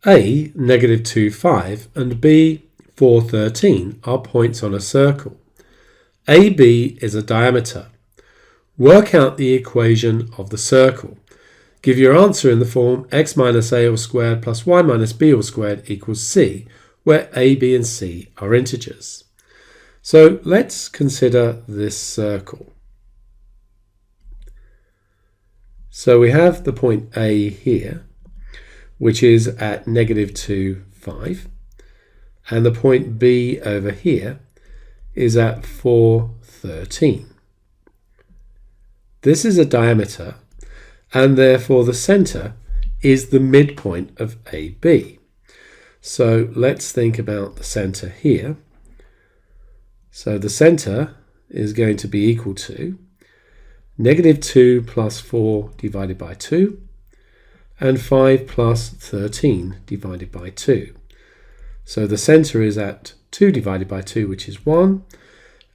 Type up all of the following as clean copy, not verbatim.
A, -2, 5, and B, 4, 13 are points on a circle. AB is a diameter. Work out the equation of the circle. Give your answer in the form x minus a all squared plus y minus b all squared equals c, where a, b and c are integers. So let's consider this circle. So we have the point A here, which is at -2, 5, and the point B over here is at 4, 13. This is a diameter, and therefore the centre is the midpoint of AB. So let's think about the centre here. So the centre is going to be equal to -2 plus 4 divided by 2, and 5 plus 13 divided by 2. So the centre is at 2 divided by 2, which is 1,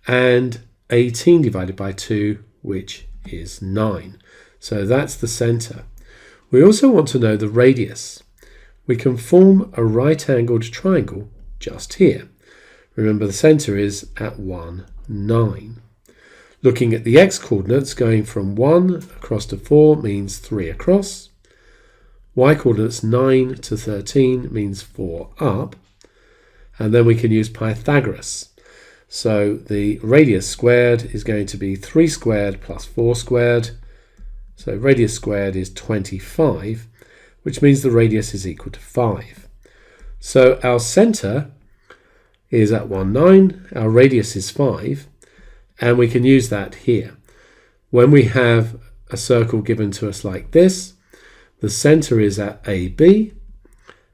and 18 divided by 2, which is 9. So that's the centre. We also want to know the radius. We can form a right-angled triangle just here. Remember, the centre is at 1, 9. Looking at the x-coordinates, going from 1 across to 4 means 3 across. Y-coordinates 9 to 13 means 4 up. And then we can use Pythagoras. So the radius squared is going to be 3 squared plus 4 squared. So radius squared is 25, which means the radius is equal to 5. So our centre is at 1, 9, our radius is 5, and we can use that here. When we have a circle given to us like this, the centre is at AB,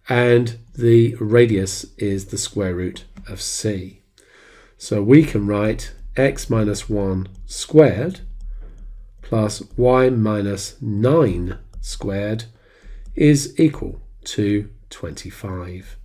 and the radius is the square root of C. So we can write x minus 1 squared plus y minus 9 squared is equal to 25.